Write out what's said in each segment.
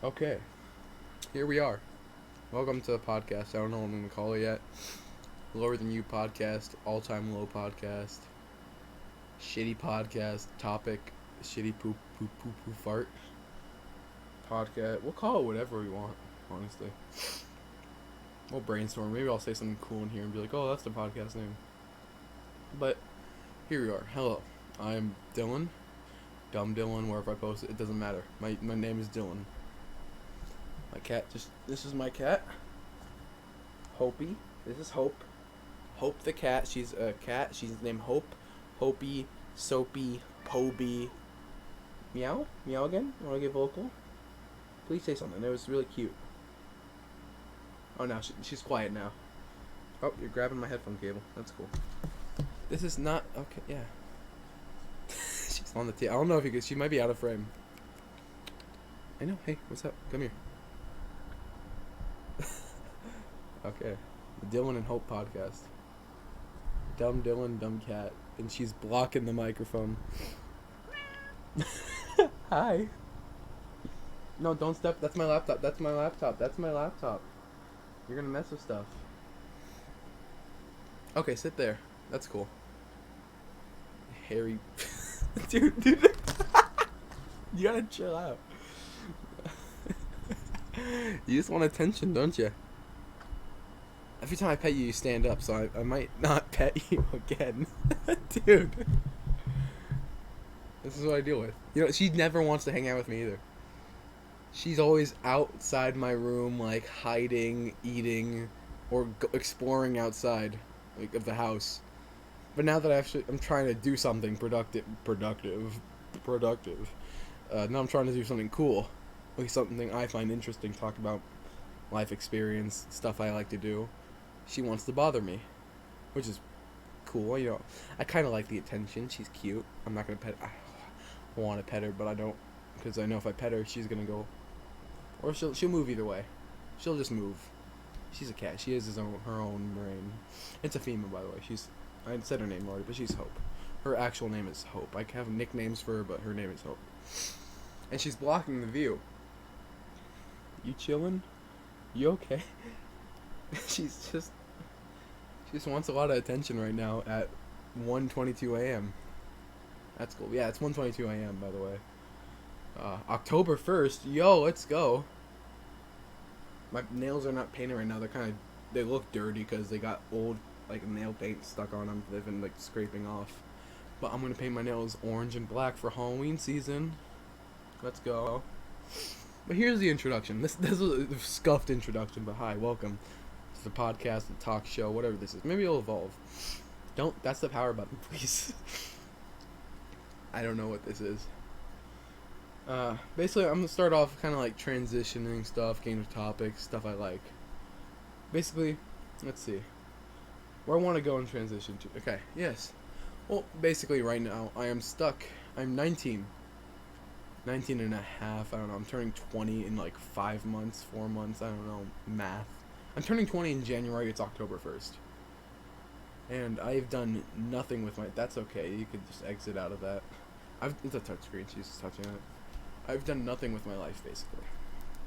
Okay, here we are. Welcome to the podcast. I don't know what I'm going to call it yet. Lower Than You podcast, All Time Low podcast, Shitty podcast, topic, Shitty poop poop poop poop fart podcast. We'll call it whatever we want, honestly. We'll brainstorm. Maybe I'll say something cool in here and be like, oh, that's the podcast name. But here we are. Hello, I'm Dylan. Dumb Dylan, wherever I post it, it doesn't matter. My name is Dylan. My cat this is my cat. Hopi. This is Hope. Hope the cat. She's a cat. She's named Hope. Hopi, Soapy, Poby. Meow? Meow again? You want to get vocal? Please say something. It was really cute. Oh, now she's quiet now. Oh, you're grabbing my headphone cable. That's cool. This is not... Okay, yeah. She's on the table. I don't know if you could... She might be out of frame. I know. Hey, what's up? Come here. Okay. The Dylan and Hope podcast. Dumb Dylan, dumb cat. And she's blocking the microphone. Hi. No, don't step. That's my laptop. That's my laptop. That's my laptop. You're gonna mess with stuff. Okay, sit there. That's cool. Harry. dude. You gotta chill out. You just want attention, don't you? Every time I pet you, you stand up, so I might not pet you again. Dude. This is what I deal with. You know, she never wants to hang out with me either. She's always outside my room, like, hiding, eating, or exploring outside, like, of the house. But now that I'm trying to do something productive. Now I'm trying to do something cool. Like, something I find interesting, talk about life experience, stuff I like to do. She wants to bother me, which is cool. You know, I kind of like the attention. She's cute. I'm not gonna pet. I want to pet her, but I don't, because I know if I pet her, she's gonna go, or she'll move either way. She'll just move. She's a cat. She has her own brain. It's a female, by the way. I said her name already, but she's Hope. Her actual name is Hope. I have nicknames for her, but her name is Hope. And she's blocking the view. You chillin'? You okay? She just wants a lot of attention right now at 1:22 a.m. That's cool. Yeah, it's 1:22 a.m. by the way. October 1st. Yo, let's go. My nails are not painted right now. They look dirty because they got old like nail paint stuck on them. They've been like scraping off. But I'm gonna paint my nails orange and black for Halloween season. Let's go. But here's the introduction. This is a scuffed introduction, but hi, welcome to the podcast, the talk show, whatever this is. Maybe it'll evolve. That's the power button, please. I don't know what this is. Basically, I'm gonna start off kind of like transitioning stuff, getting to topics, stuff I like. Basically, let's see. Where I want to go in transition to. Okay, yes. Well, basically right now, I am stuck. I'm 19 and a half, I don't know, I'm turning 20 in like 5 months, 4 months, I don't know, math. I'm turning 20 in January, it's October 1st. And I've done nothing with that's okay, you could just exit out of that. It's a touchscreen, she's just touching it. I've done nothing with my life, basically.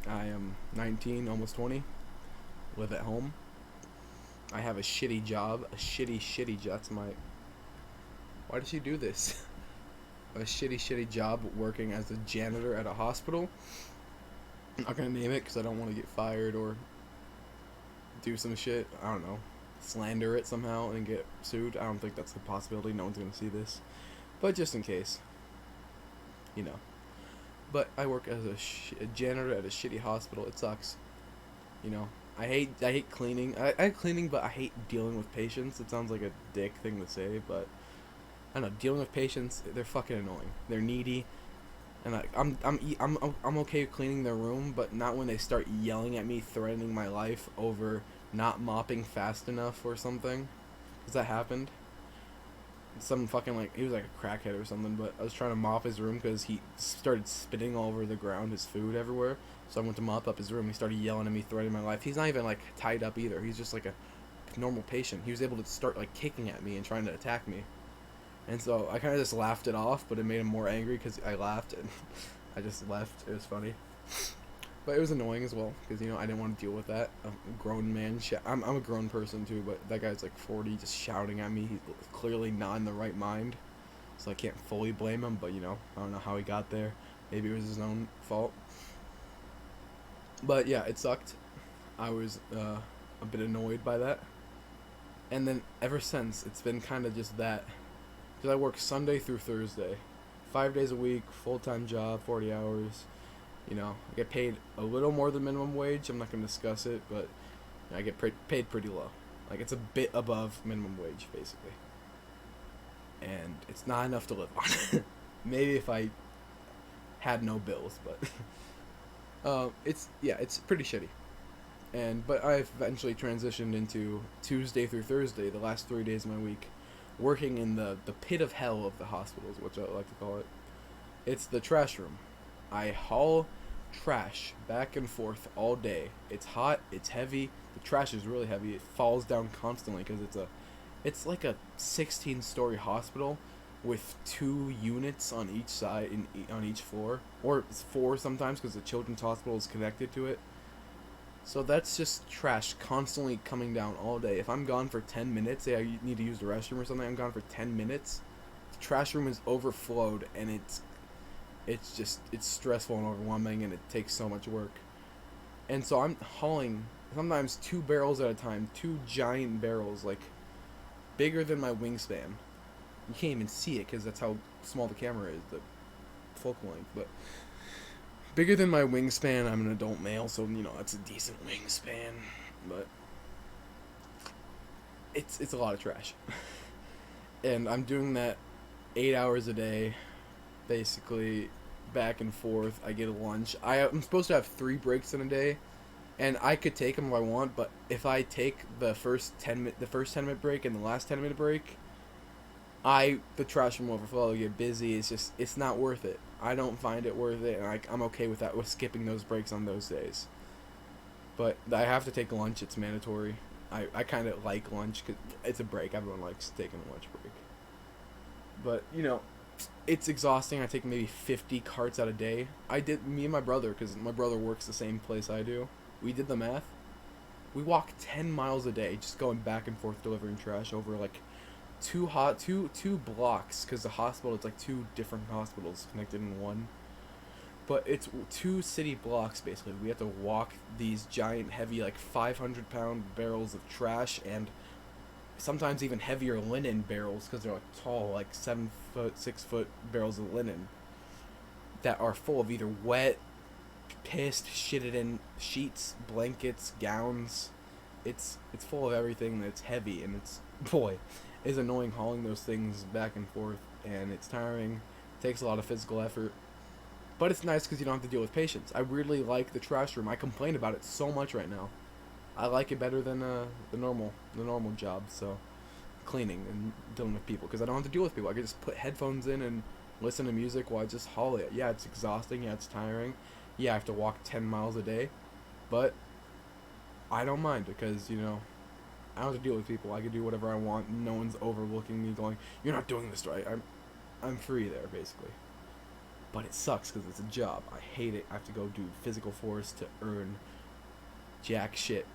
I am 19, almost 20, live at home. I have a shitty job, a shitty job, why did she do this? A shitty job working as a janitor at a hospital. I'm not gonna name it because I don't want to get fired or do some shit. I don't know, slander it somehow and get sued. I don't think that's a possibility. No one's gonna see this, but just in case, you know. But I work as a janitor at a shitty hospital. It sucks, you know. I hate cleaning. I hate cleaning, but I hate dealing with patients. It sounds like a dick thing to say, but I don't know, dealing with patients, they're fucking annoying. They're needy, and I'm okay with cleaning their room, but not when they start yelling at me, threatening my life over not mopping fast enough or something. Cause that happened. Some fucking he was like a crackhead or something, but I was trying to mop his room because he started spitting all over the ground, his food everywhere. So I went to mop up his room. He started yelling at me, threatening my life. He's not even like tied up either. He's just like a normal patient. He was able to start like kicking at me and trying to attack me. And so I kind of just laughed it off, but it made him more angry because I laughed and I just left. It was funny. But it was annoying as well because I didn't want to deal with that. A grown man. I'm a grown person too, but that guy's like 40, just shouting at me. He's clearly not in the right mind, so I can't fully blame him. But I don't know how he got there. Maybe it was his own fault. But yeah, it sucked. I was a bit annoyed by that, and then ever since it's been kind of just that. Because I work Sunday through Thursday, 5 days a week, full-time job, 40 hours. I get paid a little more than minimum wage. I'm not going to discuss it, but I get paid pretty low. Like, it's a bit above minimum wage, basically. And it's not enough to live on. Maybe if I had no bills, but it's pretty shitty. But I've eventually transitioned into Tuesday through Thursday, the last 3 days of my week, working in the pit of hell of the hospitals, which I like to call it. It's the trash room. I haul trash back and forth all day. It's hot, it's heavy. The trash is really heavy. It falls down constantly because it's like a 16-story hospital with 2 units on each side on each floor, or it's 4 sometimes because the children's hospital is connected to it. So that's just trash constantly coming down all day. If I'm gone for 10 minutes, say I need to use the restroom or something, I'm gone for 10 minutes. The trash room is overflowed, and it's stressful and overwhelming, and it takes so much work. And so I'm hauling sometimes 2 barrels at a time, 2 giant barrels, like bigger than my wingspan. You can't even see it because that's how small the camera is, the focal length, but bigger than my wingspan. I'm an adult male, so it's a decent wingspan, but it's a lot of trash. And I'm doing that 8 hours a day, basically, back and forth. I get a lunch. I'm supposed to have 3 breaks in a day, and I could take them if I want, but if I take the first 10-minute break and the last 10-minute break, the trash room will overflow. I get busy. It's not worth it. I don't find it worth it, and I'm okay with that, with skipping those breaks on those days. But I have to take lunch. It's mandatory. I kind of like lunch because it's a break. Everyone likes taking a lunch break. But it's exhausting. I take maybe 50 carts out a day. Me and my brother, because my brother works the same place I do. We did the math. We walk 10 miles a day just going back and forth delivering trash over like two blocks, because the hospital, it's like 2 different hospitals connected in one. But it's 2 city blocks basically. We have to walk these giant, heavy, like 500-pound barrels of trash, and sometimes even heavier linen barrels, because they're like tall, like 7-foot, 6-foot barrels of linen that are full of either wet, pissed, shitted in sheets, blankets, gowns. It's full of everything that's heavy, and it's annoying hauling those things back and forth, and it's tiring. It takes a lot of physical effort. But it's nice because you don't have to deal with patients. I really like the trash room. I complain about it so much right now. I like it better than the normal job. So cleaning and dealing with people, because I don't have to deal with people. I can just put headphones in and listen to music while I just haul it. Yeah, it's exhausting. Yeah, it's tiring. Yeah, I have to walk 10 miles a day, but I don't mind because I don't have to deal with people. I can do whatever I want. No one's overlooking me, going, "You're not doing this right." I'm free there basically. But it sucks because it's a job. I hate it. I have to go do physical force to earn jack shit,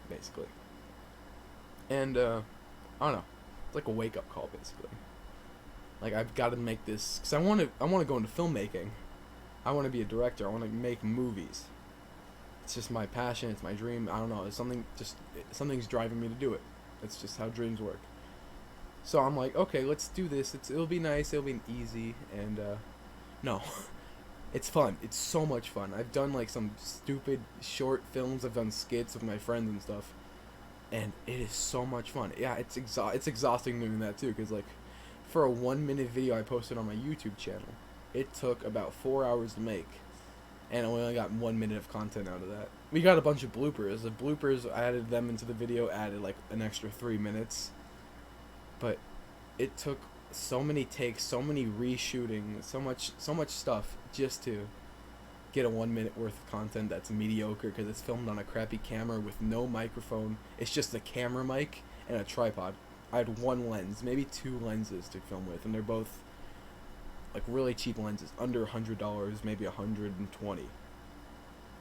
basically. And, I don't know. It's like a wake-up call, basically. Like, I've got to make this, because I want to go into filmmaking. I want to be a director. I want to make movies. It's just my passion. It's my dream. I don't know. Something's driving me to do it. It's just how dreams work. So I'm like, okay, let's do this. It'll be nice. It'll be easy. And, no. It's fun. It's so much fun. I've done like some stupid short films. I've done skits with my friends and stuff, and it is so much fun. Yeah, it's exhausting doing that too, because like for a 1-minute video I posted on my YouTube channel, it took about 4 hours to make, and I only got 1 minute of content out of that. We got a bunch of bloopers. The bloopers, I added them into the video, added like an extra 3 minutes, but it took so many takes, so many reshooting, so much stuff just to get a 1 minute worth of content that's mediocre, because it's filmed on a crappy camera with no microphone. It's just a camera mic and a tripod. I had 1 lens, maybe 2 lenses to film with, and they're both like really cheap lenses, under $100, maybe $120.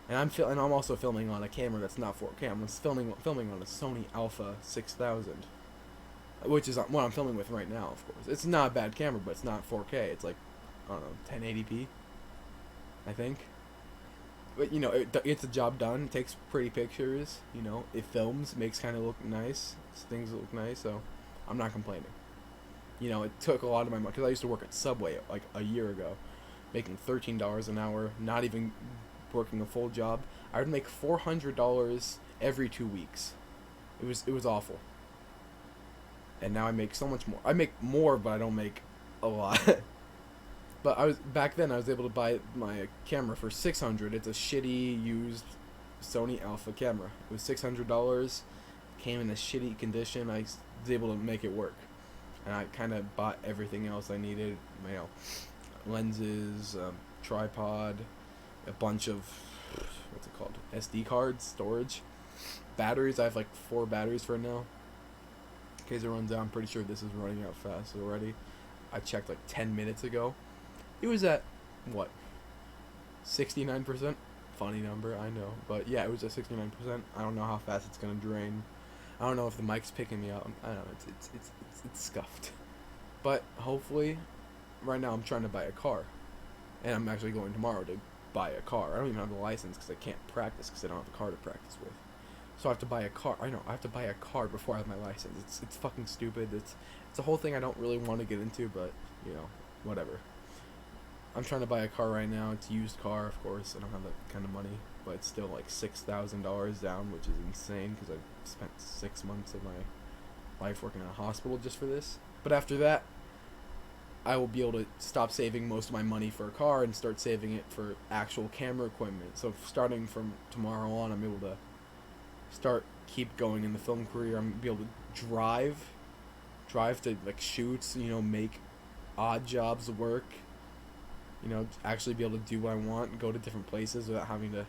And I'm also filming on a camera that's not 4K. I'm filming on a Sony Alpha 6000, which is what I'm filming with right now. Of course, it's not a bad camera, but it's not 4K. It's like, I don't know, 1080p, I think. But you know, it gets the job done. It takes pretty pictures. You know, it films, makes kind of look nice. Things look nice, so I'm not complaining. You know, it took a lot of my money because I used to work at Subway like a year ago, making $13 an hour, not even working a full job. I would make $400 every 2 weeks. It was awful. And now I make so much more. I make more, but I don't make a lot. But back then I was able to buy my camera for $600. It's a shitty used Sony Alpha camera. It was $600. Came in a shitty condition. I was able to make it work. And I kind of bought everything else I needed. You know, lenses, tripod, a bunch of, what's it called, SD cards, storage, batteries. I have like 4 batteries for it now. In case it runs out, I'm pretty sure this is running out fast already. I checked like 10 minutes ago. It was at, what, 69%? Funny number, I know. But yeah, it was at 69%. I don't know how fast it's going to drain. I don't know if the mic's picking me up. I don't know, it's scuffed. But hopefully, right now I'm trying to buy a car. And I'm actually going tomorrow to buy a car. I don't even have a license because I can't practice because I don't have a car to practice with. So I have to buy a car. I know, I have to buy a car before I have my license. It's fucking stupid. It's a whole thing I don't really want to get into, but, you know, whatever. I'm trying to buy a car right now. It's a used car, of course. I don't have that kind of money, but it's still like $6,000 down, which is insane because I've spent 6 months of my life working in a hospital just for this. But after that, I will be able to stop saving most of my money for a car and start saving it for actual camera equipment. So starting from tomorrow on, I'm able to keep going in the film career. I'm be able to drive to like shoots, you know, make odd jobs work, you know, actually be able to do what I want, go to different places without having to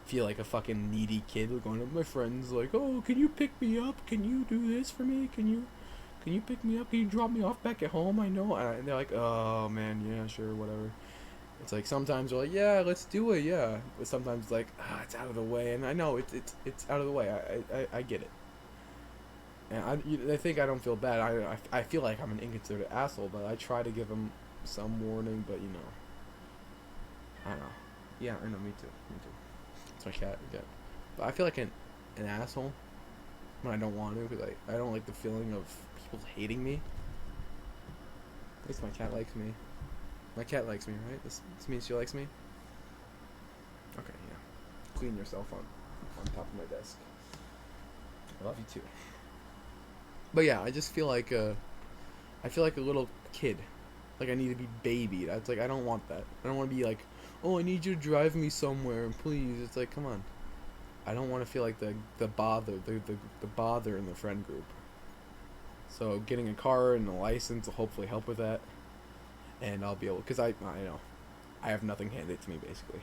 feel like a fucking needy kid going to my friends like, oh, can you pick me up? Can you do this for me? Can you pick me up? Can you drop me off back at home? I know. And they're like, oh man, yeah, sure, whatever. It's like sometimes they're like, yeah, let's do it, yeah. But sometimes it's like, it's out of the way, and I know it's out of the way. I get it. And I think I don't feel bad. I feel like I'm an inconsiderate asshole, but I try to give them some warning. But you know, I don't know. Yeah, I know. Me too. It's my cat again. But I feel like an asshole when I don't want to because I don't like the feeling of people hating me. At least my cat likes me. My cat likes me, right? This means she likes me? Okay, yeah. Clean yourself on top of my desk. I love you too. But yeah, I just feel like a little kid. Like I need to be babied. It's like I don't want that. I don't want to be like, oh, I need you to drive me somewhere, please. It's like, come on. I don't want to feel like the bother in the friend group. So getting a car and a license will hopefully help with that. And I'll be able, because I know, I have nothing handed to me basically.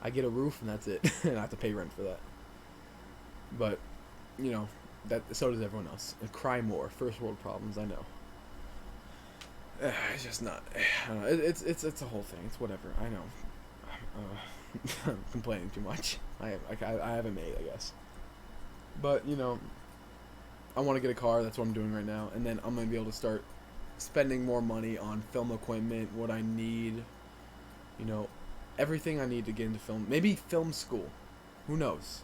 I get a roof and that's it, and I have to pay rent for that. But, you know, so does everyone else. And cry more, first world problems. I know. It's just not. I don't know. It's a whole thing. It's whatever. I know. I'm complaining too much. I have a maid, I guess. But you know, I want to get a car. That's what I'm doing right now, and then I'm gonna be able to start spending more money on film equipment, what I need, you know, everything I need to get into film. Maybe film school. Who knows?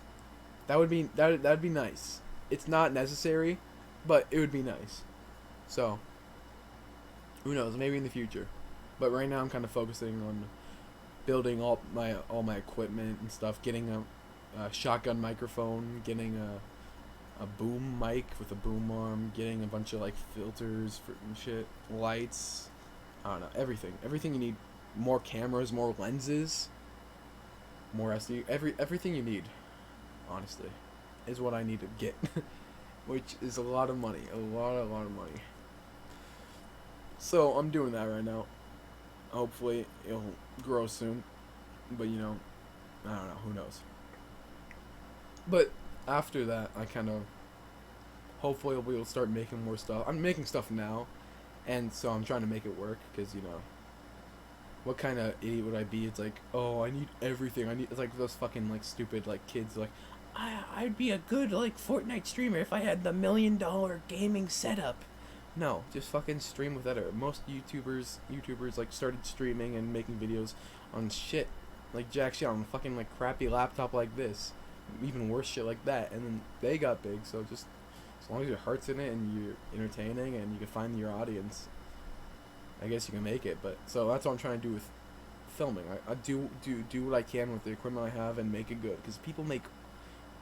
That'd be nice. It's not necessary, but it would be nice. So, who knows? Maybe in the future. But right now I'm kind of focusing on building all my equipment and stuff, getting a shotgun microphone, getting a boom mic with a boom arm, getting a bunch of like filters for and shit, lights, I don't know, everything you need, more cameras, more lenses, more SD, everything you need, honestly, is what I need to get, which is a lot of money, a lot of money. So I'm doing that right now. Hopefully it'll grow soon, but you know, I don't know, who knows. But after that, I kind of, hopefully I'll be able to start making more stuff. I'm making stuff now, and so I'm trying to make it work, because, you know, what kind of idiot would I be? It's like, oh, I need everything. It's like those fucking like stupid like kids like, I'd be a good like Fortnite streamer if I had the $1 million gaming setup. No, just fucking stream with that. Most YouTubers like started streaming and making videos on shit like jack shit on a fucking like crappy laptop like this, even worse shit like that, and then they got big. So just as long as your heart's in it and you're entertaining and you can find your audience, I guess you can make it. But so that's what I'm trying to do with filming. I do what I can with the equipment I have and make it good, because people make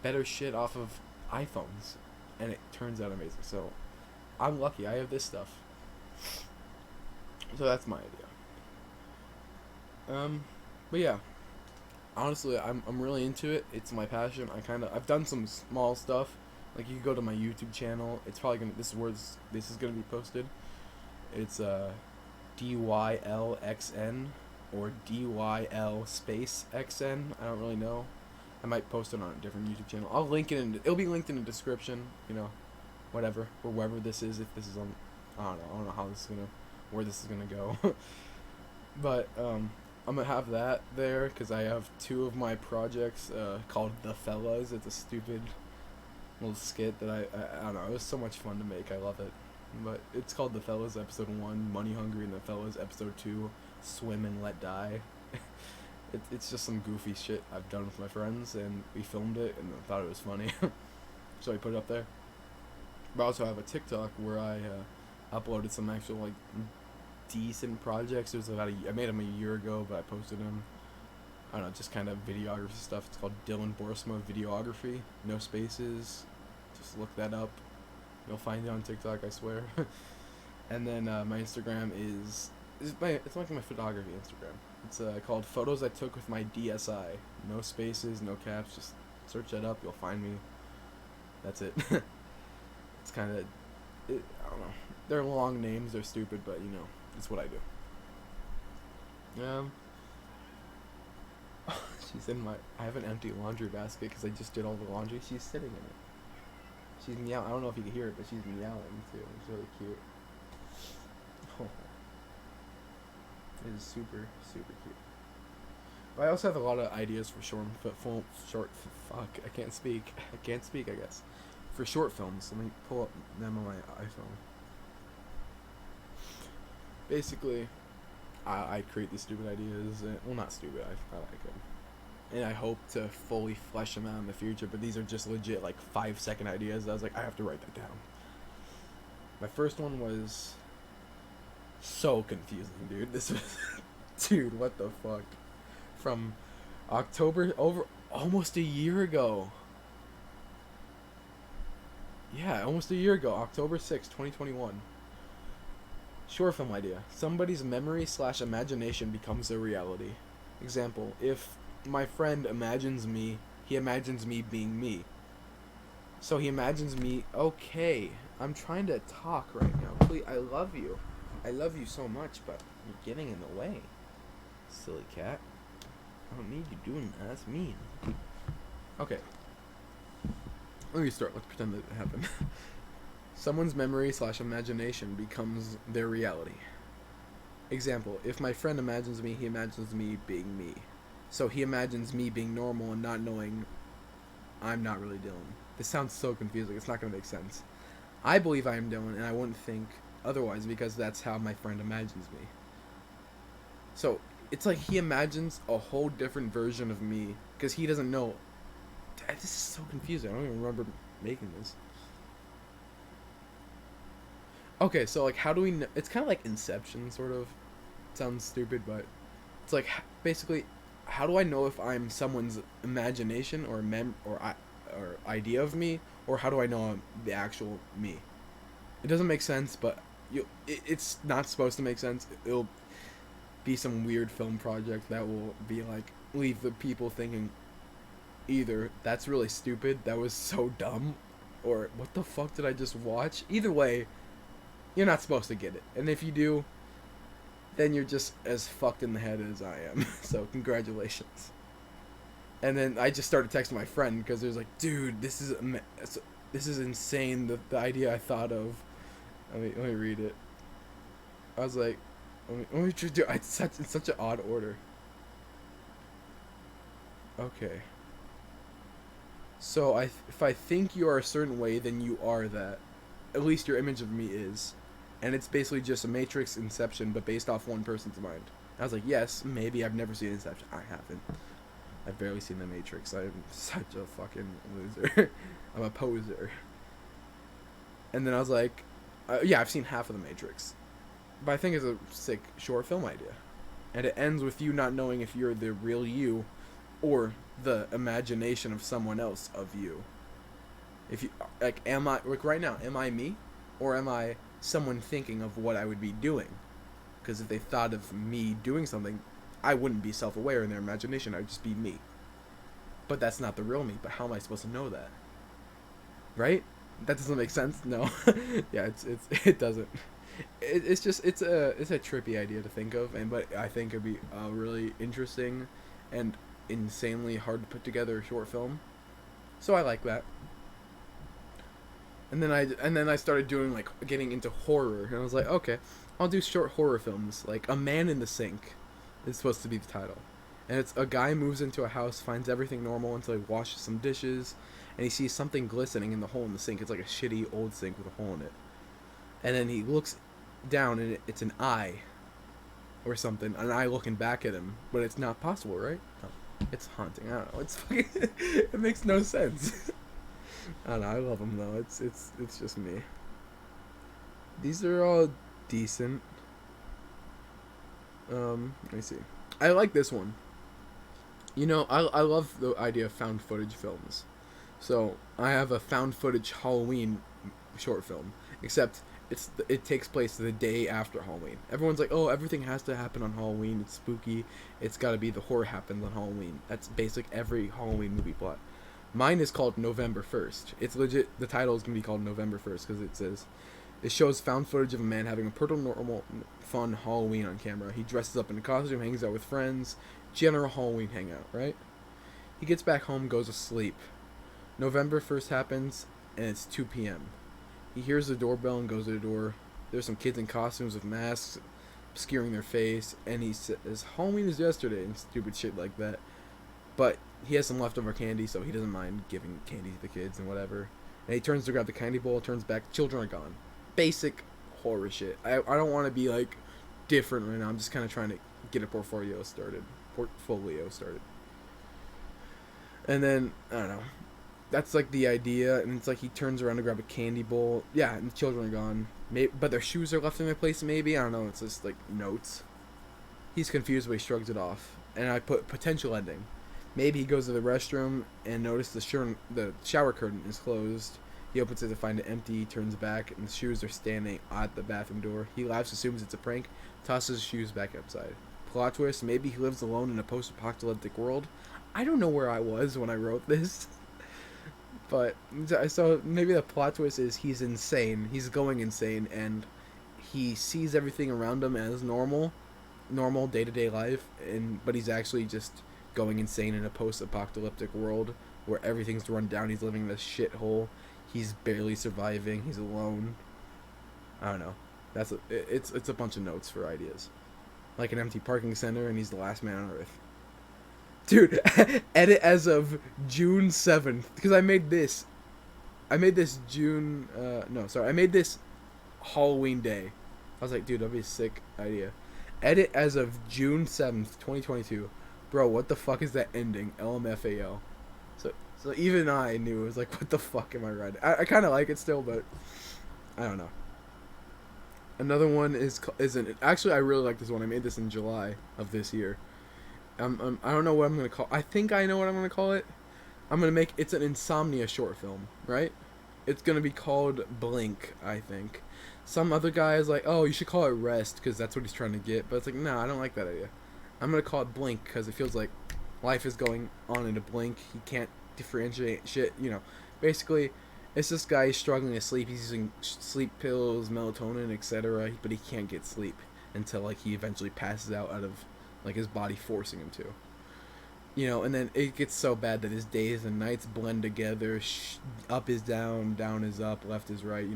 better shit off of iPhones, and it turns out amazing. So I'm lucky. I have this stuff. So that's my idea. But yeah, honestly, I'm really into it. It's my passion. I've done some small stuff. Like, you can go to my YouTube channel. It's probably gonna. This is where this is gonna be posted. It's DYLXN or DYL space XN. I don't really know. I might post it on a different YouTube channel. I'll link it it'll be linked in the description, whatever, or wherever this is, if this is on, I don't know where this is gonna go. But, I'm gonna have that there, because I have 2 of my projects, called The Fellas. It's a stupid little skit that I don't know, it was so much fun to make, I love it. But it's called The Fellas Episode 1, Money Hungry, and The Fellas Episode 2, Swim and Let Die. It's just some goofy shit I've done with my friends, and we filmed it, and I thought it was funny. So I put it up there. But I also have a TikTok where I uploaded some actual, like, decent projects. It was I made them a year ago, but I posted them. I don't know, just kind of videography stuff. It's called Dylan Borsma Videography. No spaces. Just look that up. You'll find it on TikTok, I swear. And then my Instagram it's like my photography Instagram. It's called Photos I Took with My DSI. No spaces, no caps. Just search that up. You'll find me. That's it. It's kind of, I don't know. They're long names. They're stupid, but it's what I do. She's in I have an empty laundry basket because I just did all the laundry. She's sitting in it. She's meowing. I don't know if you can hear it, but she's meowing too. It's really cute. Oh. It is super, super cute. But I also have a lot of ideas for I can't speak, I guess. For short films. Let me pull up them on my iPhone. Basically, I create these stupid ideas. Well, not stupid, I like them. And I hope to fully flesh them out in the future, but these are just legit, like, 5-second ideas. I was like, I have to write that down. My first one was so confusing, dude. This was, dude, what the fuck? From October, over almost a year ago. Yeah, almost a year ago, October 6th, 2021. Short film idea. Somebody's memory/imagination becomes their reality. Example, if my friend imagines me, he imagines me being me. So he imagines me, okay, I'm trying to talk right now. Please, I love you. I love you so much, but you're getting in the way. Silly cat. I don't need you doing that. That's mean. Okay. Let me start. Let's pretend that it happened. Someone's memory/imagination becomes their reality. Example, if my friend imagines me, he imagines me being me. So he imagines me being normal and not knowing I'm not really Dylan. This sounds so confusing. It's not going to make sense. I believe I am Dylan, and I wouldn't think otherwise because that's how my friend imagines me. So it's like he imagines a whole different version of me because he doesn't know. This is so confusing. I don't even remember making this. Okay, so like, how do we know? It's kind of like Inception, sort of. It sounds stupid, but it's like basically, how do I know if I'm someone's imagination or or idea of me, or how do I know I'm the actual me? It doesn't make sense, but it's not supposed to make sense. It'll be some weird film project that will be like, leave the people thinking either that's really stupid, that was so dumb, or what the fuck did I just watch? Either way, you're not supposed to get it. And if you do, then you're just as fucked in the head as I am. So congratulations. And then I just started texting my friend because it was like, dude, this is insane. The idea I thought of. Let me read it. I was like, let me just do. It's such an odd order. Okay. So if I think you are a certain way, then you are that. At least your image of me is, and it's basically just a Matrix Inception, but based off one person's mind. I was like, yes, maybe. I've never seen Inception. I haven't. I've barely seen The Matrix. I'm such a fucking loser. I'm a poser. And then I was like, yeah, I've seen half of The Matrix. But I think it's a sick short film idea. And it ends with you not knowing if you're the real you or the imagination of someone else of you. If you, like, am I, like right now, am I me? Or am I someone thinking of what I would be doing? Because if they thought of me doing something, I wouldn't be self-aware in their imagination. I would just be me. But that's not the real me. But how am I supposed to know that? Right? That doesn't make sense. No. Yeah, it doesn't. It's just it's a trippy idea to think of, but I think it'd be a really interesting and insanely hard to put together short film. So I like that. And then I started doing, like, getting into horror, and I was like, okay, I'll do short horror films. Like A Man in the Sink is supposed to be the title. And it's a guy moves into a house, finds everything normal until he washes some dishes, and he sees something glistening in the hole in the sink. It's like a shitty old sink with a hole in it. And then he looks down, and it's an eye or something, an eye looking back at him, but it's not possible, right? No. It's haunting. I don't know. It's fucking it makes no sense. I don't know. I love them though. It's just me. These are all decent. Let me see. I like this one. You know, I love the idea of found footage films. So I have a found footage Halloween short film, except it takes place the day after Halloween. Everyone's like, oh, everything has to happen on Halloween. It's spooky. It's got to be the horror happens on Halloween. That's basic every Halloween movie plot. Mine is called November 1st. It's legit. The title is going to be called November 1st because it says, it shows found footage of a man having a paranormal fun Halloween on camera. He dresses up in a costume, hangs out with friends. General Halloween hangout, right? He gets back home, goes to sleep. November 1st happens, and it's 2 p.m. He hears the doorbell and goes to the door. There's some kids in costumes with masks obscuring their face, and he says, Halloween is yesterday, and stupid shit like that. But he has some leftover candy, so he doesn't mind giving candy to the kids and whatever. And he turns to grab the candy bowl, turns back, children are gone. Basic horror shit. I don't want to be, like, different right now. I'm just kind of trying to get a portfolio started. And then, I don't know. That's, like, the idea, and it's like he turns around to grab a candy bowl. Yeah, and the children are gone. But their shoes are left in their place, maybe? I don't know. It's just, like, notes. He's confused, but he shrugs it off. And I put potential ending. Maybe he goes to the restroom and notices the shower curtain is closed. He opens it to find it empty, turns back, and the shoes are standing at the bathroom door. He laughs, assumes it's a prank, tosses his shoes back outside. Plot twist, maybe he lives alone in a post-apocalyptic world. I don't know where I was when I wrote this. But, so maybe the plot twist is he's insane. He's going insane, and he sees everything around him as normal day-to-day life, but he's actually just going insane in a post-apocalyptic world where everything's run down. He's living in this shithole. He's barely surviving. He's alone. I don't know. It's a bunch of notes for ideas. Like an empty parking center, and he's the last man on Earth. Dude, edit as of June 7th. Because I made this June... I made this Halloween day. I was like, dude, that'd be a sick idea. Edit as of June 7th, 2022. Bro, what the fuck is that ending? LMFAO. So even I knew. It was like, what the fuck am I writing? I kind of like it still, but I don't know. Another one isn't. Actually, I really like this one. I made this in July of this year. I don't know what I'm going to call. I think I know what I'm going to call it. It's an insomnia short film, right? It's going to be called Blink, I think. Some other guy is like, oh, you should call it Rest, because that's what he's trying to get. But it's like, no, I don't like that idea. I'm going to call it Blink, because it feels like life is going on in a blink. He can't differentiate shit, Basically, it's this guy, he's struggling to sleep. He's using sleep pills, melatonin, etc. But he can't get sleep until, like, he eventually passes out of, like, his body forcing him to. And then it gets so bad that his days and nights blend together. Up is down, down is up, left is right,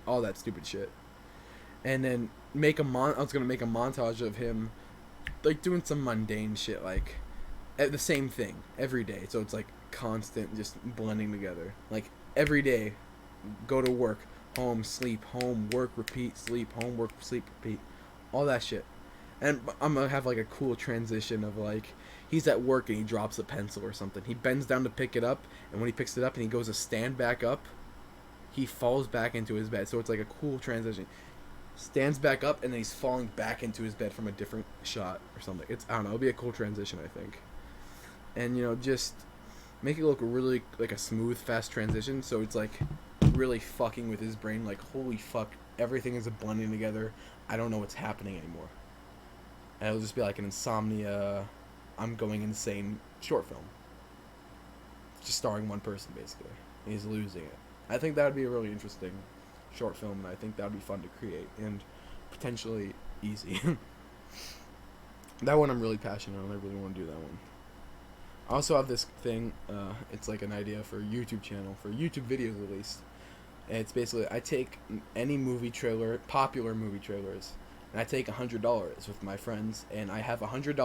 all that stupid shit. and then I was gonna make a montage of him like doing some mundane shit, like the same thing every day. So it's like constant, just blending together. Like every day, go to work, home, sleep, home, work, repeat, sleep, home, work, sleep, repeat, all that shit. And I'm gonna have like a cool transition of like he's at work and he drops a pencil or something. He bends down to pick it up, and when he picks it up and he goes to stand back up, he falls back into his bed. So it's like a cool transition. Stands back up and then he's falling back into his bed from a different shot or something. It's, I don't know, it'll be a cool transition, I think. And just make it look really like a smooth, fast transition. So it's like really fucking with his brain. Like, holy fuck, everything is blending together. I don't know what's happening anymore. And it'll just be like an insomnia, I'm going insane short film. Just starring one person, basically. And he's losing it. I think that would be a really interesting short film, and I think that would be fun to create and potentially easy. That one I'm really passionate on. I really want to do that one. I also have this thing. It's like an idea for a YouTube channel, for YouTube videos at least. And it's basically I take any movie trailer, popular movie trailers, and I take $100 with my friends, and I have $100,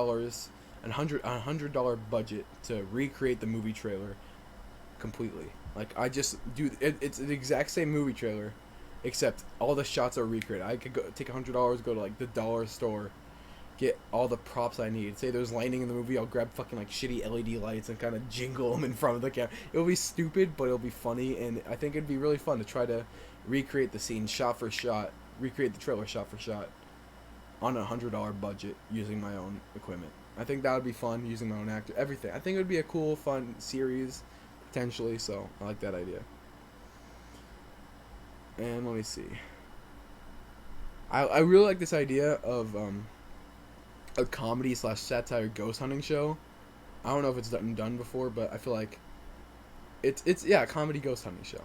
$100 budget to recreate the movie trailer completely. Like I just do it's the exact same movie trailer, except all the shots are recreated. I could go take $100, go to like the dollar store, get all the props I need. Say there's lightning in the movie, I'll grab fucking like shitty LED lights and kind of jingle them in front of the camera. It'll be stupid, but it'll be funny, and I think it'd be really fun to try to recreate the scene shot for shot, recreate the trailer shot for shot, on a $100 budget using my own equipment. I think that would be fun, using my own actor, everything. I think it would be a cool, fun series, potentially. So I like that idea. And let me see. I really like this idea of a comedy / satire ghost hunting show. I don't know if it's done before, but I feel like it's a comedy ghost hunting show.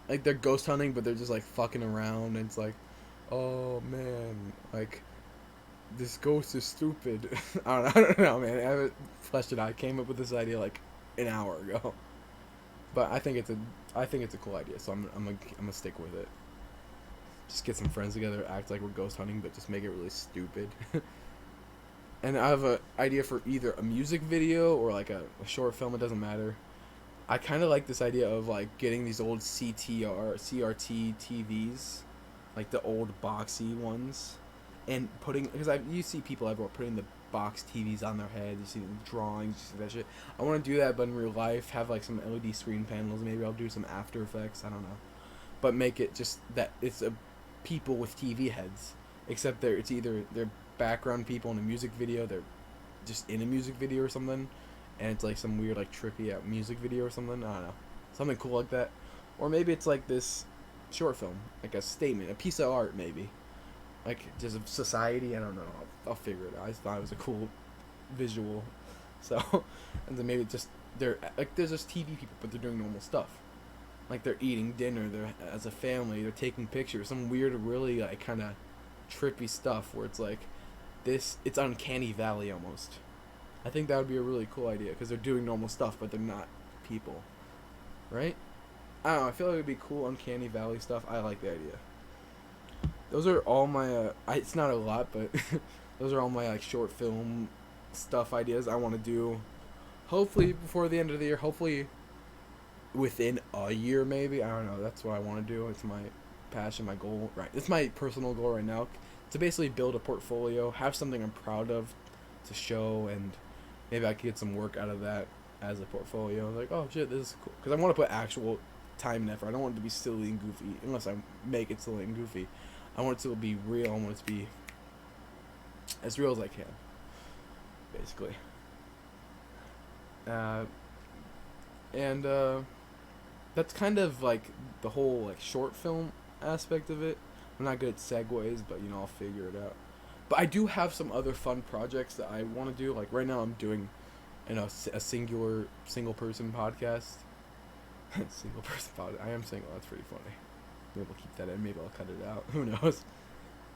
Like they're ghost hunting, but they're just like fucking around, and it's like, oh man, like this ghost is stupid. I don't know, man. I haven't fleshed it out. I came up with this idea like an hour ago, but I think it's a cool idea, so I'm gonna stick with it. Just get some friends together, act like we're ghost hunting, but just make it really stupid. And I have an idea for either a music video or like a short film. It doesn't matter. I kind of like this idea of like getting these old CRT TVs, like the old boxy ones, and putting, because you see people everywhere putting the box TVs on their head. You see them drawings, you see that shit. I want to do that, but in real life, have like some LED screen panels. Maybe I'll do some After Effects. I don't know, but make it just that it's a people with TV heads, except it's either they're background people in a music video, they're just in a music video or something, and it's like some weird like trippy out music video or something. I don't know, something cool like that. Or maybe it's like this short film, like a statement, a piece of art, maybe like just a society. I don't know, I'll figure it out. I just thought it was a cool visual. So and then maybe just they're like, there's just TV people, but they're doing normal stuff, like they're eating dinner, they're as a family, they're taking pictures, some weird really like kind of trippy stuff where it's like it's uncanny valley almost. I think that would be a really cool idea, because they're doing normal stuff but they're not people, right? I don't know, I feel like it would be cool, uncanny valley stuff. I like the idea. Those are all my it's not a lot, but those are all my like short film stuff ideas I want to do, hopefully before the end of the year, hopefully within a year maybe. I don't know, that's what I want to do. It's my passion, my goal, right? It's my personal goal right now, to basically build a portfolio, have something I'm proud of to show, and maybe I could get some work out of that as a portfolio. Like, oh shit, this is cool, because I want to put actual time and effort. I don't want it to be silly and goofy, unless I make it silly and goofy. I want it to be real. I want it to be as real as I can, basically. And that's kind of like the whole like short film aspect of it. I'm not good at segues, but I'll figure it out. But I do have some other fun projects that I want to do. Like right now I'm doing a single person podcast. Single person podcast. I am single. That's pretty funny. Maybe I'll keep that in. Maybe I'll cut it out. Who knows?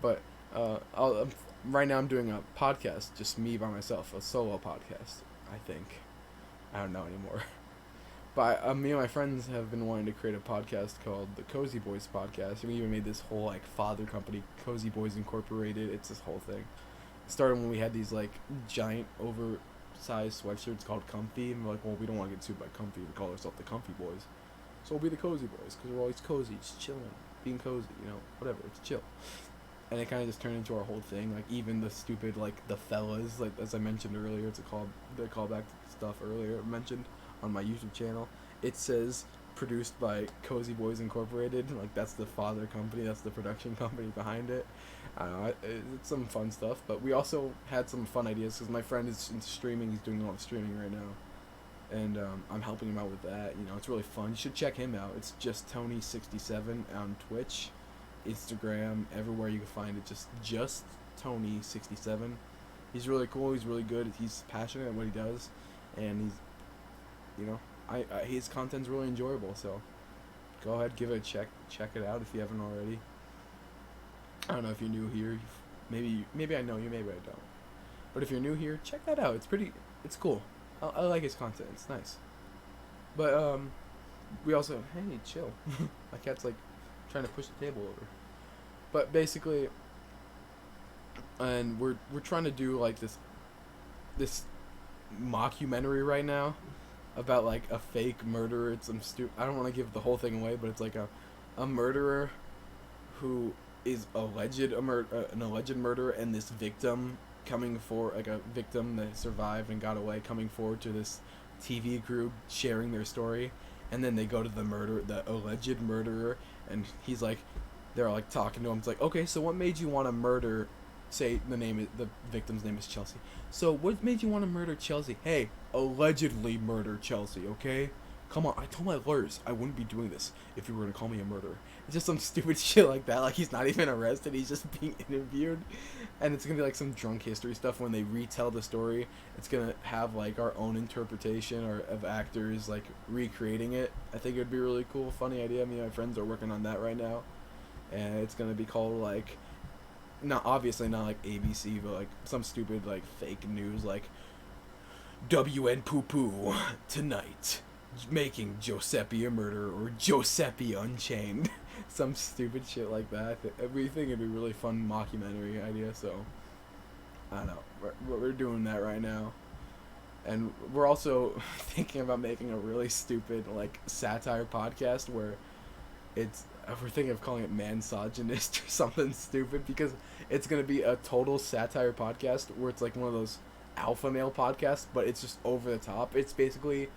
But right now I'm doing a podcast, just me by myself, a solo podcast. I think. I don't know anymore. But me and my friends have been wanting to create a podcast called the Cozy Boys Podcast. And we even made this whole like father company, Cozy Boys Incorporated. It's this whole thing. It started when we had these like giant oversized sweatshirts called Comfy, and we're like, well, we don't want to get sued by Comfy. We call ourselves the Comfy Boys, so we'll be the Cozy Boys because we're always cozy, just chilling, being cozy, whatever. It's chill. And it kind of just turned into our whole thing. Like even the stupid like the fellas, like as I mentioned earlier, it's the callback to stuff earlier mentioned on my YouTube channel. It says produced by Cozy Boys Incorporated. Like that's the father company, that's the production company behind it. I don't know, it's some fun stuff. But we also had some fun ideas because my friend is in streaming. He's doing a lot of streaming right now, and I'm helping him out with that. It's really fun. You should check him out. It's just Tony67 on Twitch, Instagram, everywhere you can find it. Just Tony67. He's really cool. He's really good. He's passionate at what he does, and his content's really enjoyable. So go ahead, give it a check. Check it out if you haven't already. I don't know if you're new here. Maybe I know you. Maybe I don't. But if you're new here, check that out. It's cool. I like his content. It's nice. But we also hey chill. My cat's like trying to push the table over. But basically, and we're trying to do like this mockumentary right now about like a fake murderer. It's I don't want to give the whole thing away, but it's like a murderer who is an alleged murderer, and this victim coming for like a victim that survived and got away, coming forward to this TV crew sharing their story, and then they go to the alleged murderer, and they're like talking to him. It's like, okay, so what made you want to murder? Say the victim's name is Chelsea. So what made you want to murder Chelsea? Hey, allegedly murder Chelsea, okay? Come on, I told my lawyers I wouldn't be doing this if you were gonna call me a murderer. It's just some stupid shit like that. Like he's not even arrested, he's just being interviewed. And it's gonna be like some drunk history stuff when they retell the story. It's gonna have like our own interpretation of actors like recreating it. I think it would be really cool, funny idea. Me and my friends are working on that right now. And it's gonna be called like obviously not like ABC, but like some stupid like fake news like WN Poo Poo tonight making Giuseppe a murderer or Giuseppe Unchained. Some stupid shit like that. We think it'd be a really fun mockumentary idea, so I don't know. We're doing that right now. And we're also thinking about making a really stupid like satire podcast where we're thinking of calling it Mansogynist or something stupid, because it's going to be a total satire podcast where it's like one of those alpha male podcasts, but it's just over the top. It's basically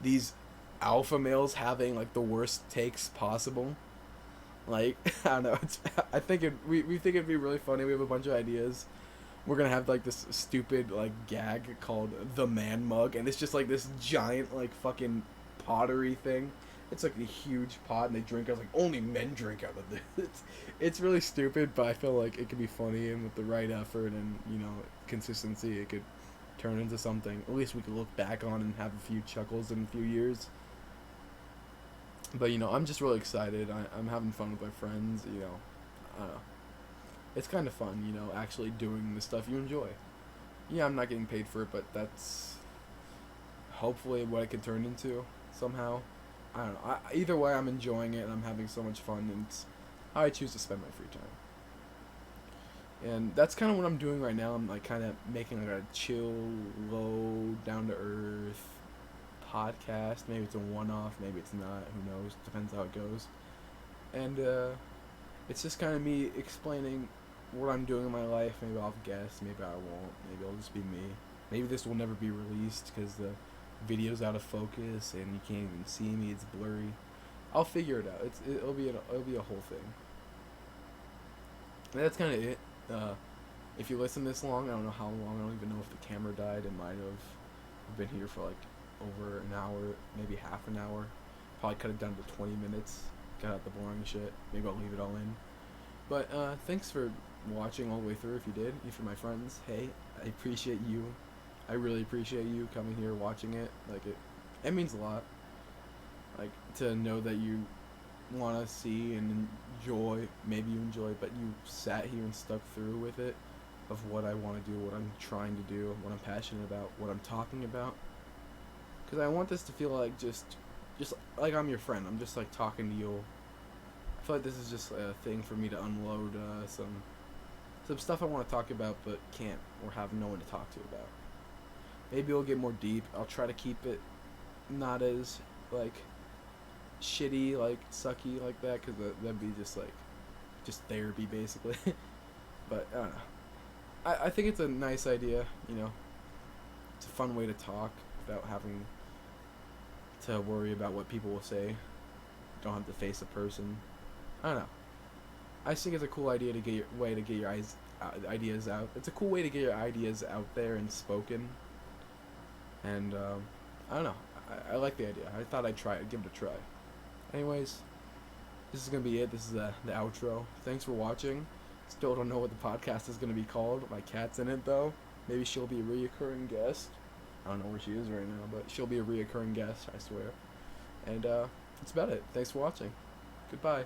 these alpha males having like the worst takes possible. Like I don't know. We think it'd be really funny. We have a bunch of ideas. We're gonna have like this stupid like gag called the man mug, and it's just like this giant like fucking pottery thing. It's like a huge pot, and they drink out like only men drink out of this. It's really stupid, but I feel like it could be funny, and with the right effort and consistency, it could turn into something. At least we could look back on and have a few chuckles in a few years. But I'm just really excited. I'm having fun with my friends. I don't know. It's kind of fun, actually doing the stuff you enjoy. Yeah, I'm not getting paid for it, but that's hopefully what it can turn into somehow. I don't know. Either way, I'm enjoying it, and I'm having so much fun, and it's how I choose to spend my free time. And that's kind of what I'm doing right now. I'm like kind of making like a chill, low, down-to-earth podcast. Maybe it's a one-off, maybe it's not. Who knows? Depends how it goes. And it's just kind of me explaining what I'm doing in my life. Maybe I'll have guests, maybe I won't. Maybe it'll just be me. Maybe this will never be released because the video's out of focus and you can't even see me. It's blurry. I'll figure it out. It'll be a whole thing. And that's kind of it. If you listen this long, I don't know how long. I don't even know if the camera died. It might have been here for like over an hour, maybe half an hour. Probably cut it down to 20 minutes. Cut out the boring shit. Maybe I'll leave it all in. But thanks for watching all the way through. If you did, if you're my friends, hey, I appreciate you. I really appreciate you coming here, watching it. Like it means a lot. Like to know that you want to see and enjoy. Maybe you enjoy, but you sat here and stuck through with it. Of what I want to do, what I'm trying to do, what I'm passionate about, what I'm talking about. Because I want this to feel like just just like I'm your friend. I'm just like talking to you. I feel like this is just a thing for me to unload some stuff I want to talk about but can't or have no one to talk to about. Maybe it'll get more deep. I'll try to keep it not as like shitty, like sucky like that, because that'd be just therapy basically. But I don't know. I think it's a nice idea. It's a fun way to talk without having to worry about what people will say. Don't have to face a person. I don't know. I just think it's a cool idea to get your ideas out. It's a cool way to get your ideas out there and spoken. And I don't know. I like the idea. I thought I'd try it. Give it a try. Anyways, this is gonna be it. This is the outro. Thanks for watching. Still don't know what the podcast is gonna be called. My cat's in it though. Maybe she'll be a reoccurring guest. I don't know where she is right now, but she'll be a reoccurring guest, I swear. And that's about it. Thanks for watching. Goodbye.